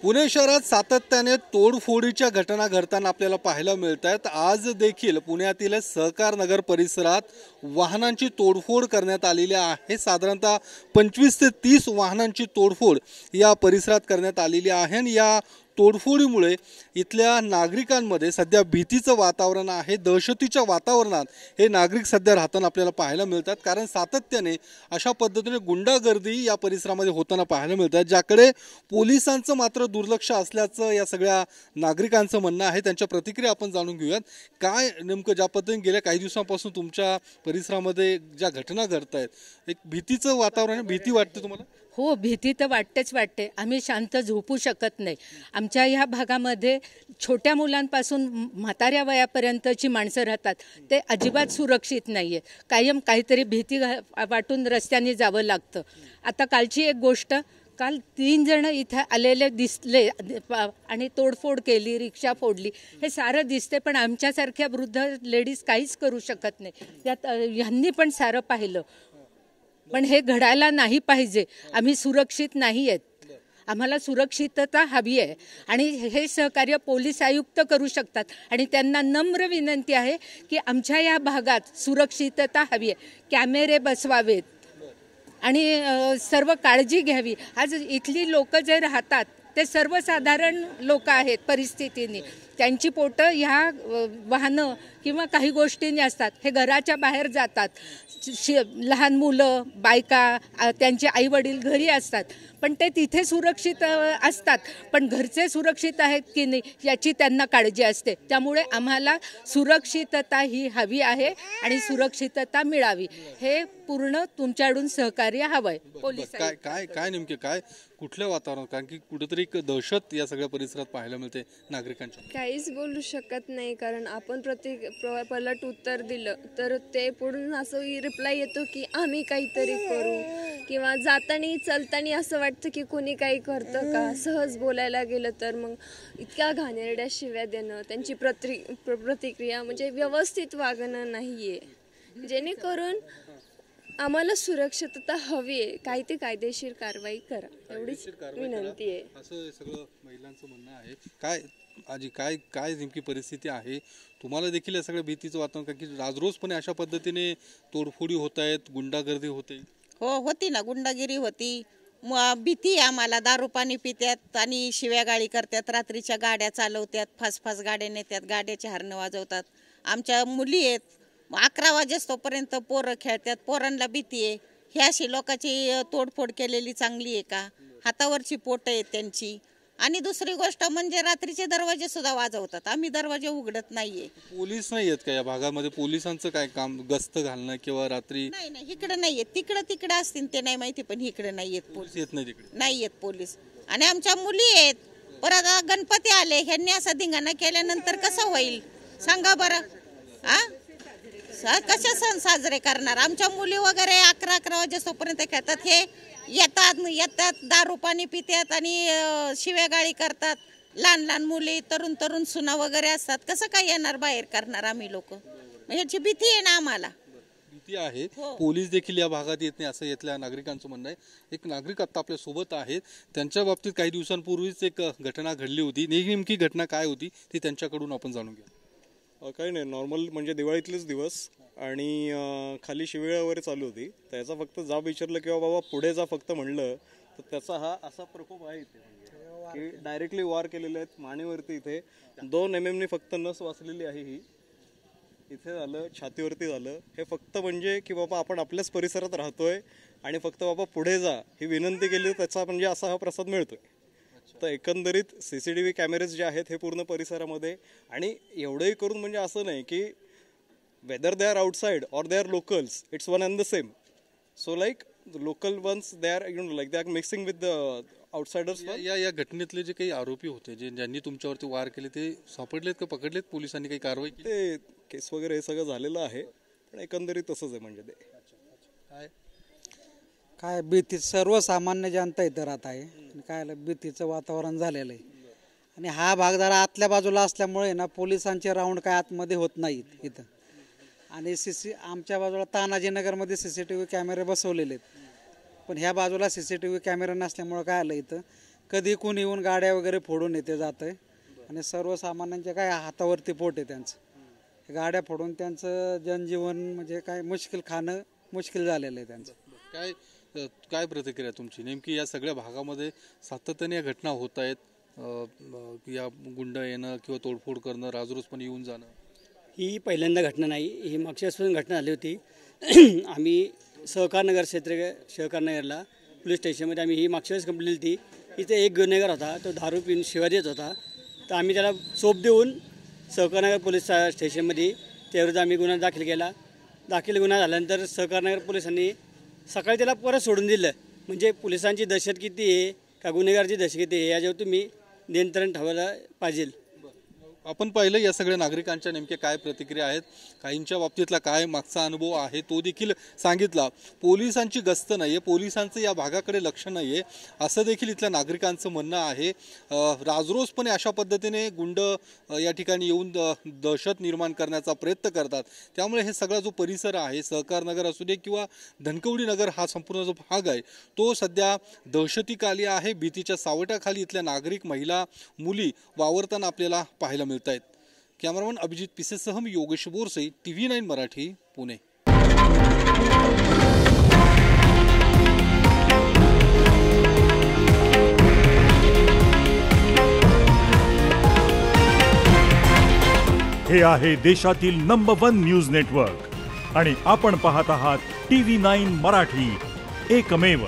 पुणे शहरात सातत्याने तोडफोडीच्या घटना घडताना आपल्याला पाहायला मिळत आहेत। आज देखील पुण्यातील सहकार नगर परिसरात वाहनांची तोडफोड करण्यात आलेली आहे। साधारणतः 25 ते 30 वाहनांची तोडफोड या परिसरात करण्यात आलेली आहे आणि या तोडफोडीमुळे इथल्या नागरिकांमध्ये सध्या भीतीचं वातावरण आहे। दहशतीच्या वातावरणात हे नागरिक सध्या राहताना आपल्याला पाहायला मिळतात, कारण सातत्याने अशा पद्धतीने गुंडागर्दी या परिसरामध्ये होताना पाहायला मिळतात, ज्याकडे पोलिसांचं मात्र दुर्लक्ष असल्याचं या सगळ्या नागरिकांचं म्हणणं आहे। त्यांच्या प्रतिक्रिया आपण जाणून घेऊयात। काय नेमकं ज्या पद्धतीने गेल्या काही दिवसांपासून तुमच्या परिसरामध्ये ज्या घटना घडत आहेत, एक भीतीचं वातावरण, भीती वाटते तुम्हाला? हो, भीती तर वाटते। आम्ही शांत झोपू शकत नाही। आमच्या ह्या भागामध्ये छोट्या मुलांपासून म्हाताऱ्या वयापर्यंतची माणसं राहतात, ते अजिबात सुरक्षित नाही आहे। कायम काहीतरी भीती वाटून रस्त्याने जावं लागतं। आता कालची एक गोष्ट, काल 3 जण इथे आलेले दिसले आणि तोडफोड केली, रिक्षा फोडली, हे सारं दिसते, पण आमच्यासारख्या वृद्ध लेडीज काहीच करू शकत नाही। त्यात ह्यांनी पण सारं पाहिलं, पण हे घडायला नाही पाहिजे। आम्ही सुरक्षित नाही आहेत, आम्हाला सुरक्षितता हवी आहे आणि हे सहकार्य पोलीस आयुक्त करू शकतात आणि त्यांना नम्र विनंती आहे की आमच्या या भागात सुरक्षितता हवी आहे, कॅमेरे बसवावेत आणि सर्व काळजी घ्यावी। आज इथली लोक जे राहतात ते सर्वसाधारण लोक आहेत, परिस्थितीने त्यांची पोटं ह्या वाहनं किंवा काही गोष्टींनी असतात। हे घराच्या बाहेर जातात, लहान मुलं, बायका, त्यांचे आई वडील घरी असतात, पण ते तिथे सुरक्षित असतात, पण घरचे सुरक्षित आहेत की नाही याची त्यांना काळजी असते। त्यामुळे आम्हाला सुरक्षितता ही हवी आहे आणि सुरक्षितता मिळावी, हे पूर्ण तुमच्याकडून सहकार्य हवंय। पोलीस काय काय काय नेमके काय कुठलं वातावरण, कारण की कुठेतरी एक दहशत या सगळ्या परिसरात पाहायला मिळते नागरिकांच्या? काहीच बोलू शकत नाही, कारण आपण पलट उत्तर दिलं तर ते पुढून असं रिप्लाय येतो की आम्ही काहीतरी करू, किंवा जाताना चलताना असं वाटतं की कोणी काही करतं का। सहज बोलायला गेलं तर मग इतक्या घाणेरड्या शिव्या देणं, त्यांची प्रतिक्रिया म्हणजे व्यवस्थित वागणं नाहीये, जेणेकरून आम्हाला सुरक्षितता हवी आहे। काही ते कायदेशीर कारवाई करा, एवढीच विनंती आहे। असं सगळं महिलांचं म्हणणं आहे। काय आजी, काय काय नेमकी परिस्थिती आहे? तुम्हाला देखील या सगळ्या भीतीचं वातावरण, कारण की राजरोजपणे अशा पद्धतीने तोडफोडी होत आहेत, गुंडागर्दी होते? हो, होती ना, गुंडागिरी होती। भीती आम्हाला, दारू पाणी पितात आणि शिव्यागाळी करतात, रात्रीच्या गाड्या चालवतात, फास गाड्या नेतात, गाड्याचे हॉर्न वाजवतात। आमच्या मुली आहेत, 11 वाजेस्तोपर्यंत पोरं खेळतात, पोरांना भीती आहे। ही अशी लोकांची तोडफोड केलेली चांगली आहे का? हातावरची पोटं आहेत त्यांची। आणि दुसरी गोष्ट म्हणजे रात्रीचे दरवाजे सुद्धा वाजवतात, आम्ही दरवाजे उघडत नाहीये। पोलीस नाही आहेत का या भागामध्ये? पोलिसांचं काय काम, गस्त घालणं किंवा रात्री? नाही, इकडे नाहीयेत, तिकडे असतील ते नाही माहिती, पण इकडे नाहीयेत पोलीस, येत नाही तिकडे, नाहीयेत पोलीस। आणि आमच्या मुली आहेत, परत गणपती आले, ह्यांनी असा धिंगाणा केल्यानंतर कसं होईल सांगा बरं? कसे सण साजरे करणार? आमच्या मुली वगैरे 11 वाजेपर्यंत खेळतात, हे येतात दारू पाणी पितात आणि शिव्यागाळी करतात। लहान मुली, तरुण सुना वगैरे असतात, कसं काय येणार बाहेर करणार आम्ही लोक? ह्याची भीती आहे ना आम्हाला, भीती आहे। पोलीस देखील या भागात येत नाही असं इथल्या नागरिकांचं म्हणणं आहे। एक नागरिक आता आपल्या सोबत आहेत, त्यांच्या बाबतीत काही दिवसांपूर्वीच एक घटना घडली होती। नेमकी घटना काय होती ती त्यांच्याकडून आपण जाणून घेऊ। काही नाही, नॉर्मल म्हणजे दिवाळीतलेच दिवस आणि खाली शिवेळा वगैरे चालू होती। त्याचा फक्त जा विचारलं किंवा बाबा पुढे जा फक्त म्हणलं तर त्याचा हा असा प्रकोप आहे इथे, की डायरेक्टली वार केलेले आहेत मानेवरती। इथे 2 mm फक्त नस वाचलेली आहे, ही इथे झालं, छातीवरती झालं। हे फक्त म्हणजे की बाबा आपण आपल्याच परिसरात राहतोय आणि फक्त बाबा पुढे जा ही विनंती केली, त्याचा म्हणजे असा हा प्रसाद मिळतोय। तर एकंदरीत CCTV कॅमेरेज जे आहेत हे पूर्ण परिसरामध्ये, आणि एवढंही करून म्हणजे असं नाही की वेदर दे आर आउटसाइड और they are locals, it's one and the same. So like local ones they are like they are mixing with the outsiders. या घटनेतले जे काही आरोपी होते, ज्यांनी तुमच्यावरती वार केले, ते सापडलेत का, पकडलेत पोलिसांनी, काही कारवाई केली? ते केस वगैरे हे सगळं झालेलं आहे, पण एकंदरीत तसंच आहे म्हणजे ते काय भीती सर्वसामान्य जनता इथं राहत आहे, काय भीतीचं वातावरण झालेलं आहे। आणि हा भाग जरा आतल्या बाजूला असल्यामुळे ना पोलिसांचे राऊंड काय आतमध्ये होत नाहीत इथं। आणि आमच्या बाजूला तानाजीनगरमध्ये CCTV कॅमेरे बसवलेले आहेत, पण ह्या बाजूला CCTV कॅमेरा नसल्यामुळे काय आलं, इथं कधी कोणी येऊन गाड्या वगैरे फोडून येते जात आहे आणि सर्वसामान्यांच्या काय हातावरती पोट आहे त्यांचं. गाड्या फोडून त्यांचं जनजीवन म्हणजे काय मुश्किल खाणं मुश्किल झालेलं आहे त्यांचं. काय काय प्रतिक्रिया तुमची? नेमकी या सगळ्या भागामध्ये सातत्याने या घटना होत आहेत, या गुंड येणं किंवा तोडफोड करणं, राजरोस पण येऊन जाणं. ही पहिल्यांदा घटना नाही, ही मागच्या वेळेस पण घटना झाली होती. आम्ही सहकारनगर सहकारनगरला पोलीस स्टेशनमध्ये आम्ही ही मागच्या वेळेस कंप्लेंट दिली. इथे एक गुन्हेगार होता, तो दारू पिऊन शिवाय देत होता. तर आम्ही त्याला चोप देऊन सहकारनगर पोलीस स्टेशनमध्ये त्याविरुद्ध आम्ही गुन्हा दाखल केला. गुन्हा झाल्यानंतर सहकारनगर पोलिसांनी सकाळी त्याला परत सोडून दिलं. म्हणजे पोलिसांची दहशत किती आहे का गुन्हेगाराची दहशत किती आहे याच्यावर तुम्ही नियंत्रण ठेवायला पाहिजे. आपण पाहिलं या सगळ्या नागरिकांच्या नेमक्या काय प्रतिक्रिया आहेत, काहींच्या बाबतीतला काय मागचा अनुभव आहे तो देखील सांगितला. पोलिसांची गस्त नाही आहे, पोलिसांचं या भागाकडे लक्ष नाही आहे असं देखील इथल्या नागरिकांचं म्हणणं आहे. राजरोसपणे अशा पद्धतीने गुंड या ठिकाणी येऊन दहशत निर्माण करण्याचा प्रयत्न करतात. त्यामुळे हे सगळा जो परिसर आहे, सहकारनगर असू दे किंवा धनकवडी नगर, हा संपूर्ण जो भाग आहे तो सध्या दहशतीखाली आहे. भीतीच्या सावटाखाली इथल्या नागरिक, महिला, मुली वावरताना आपल्याला पाहायला मिळत आहेत. कॅमेरामन अभिजित पिसेसह मी योगेश बोरसे, TV9 मराठी, पुणे. हे आहे देशातील नंबर 1 न्यूज नेटवर्क आणि आपण पाहत आहात TV9 मराठी, एकमेव.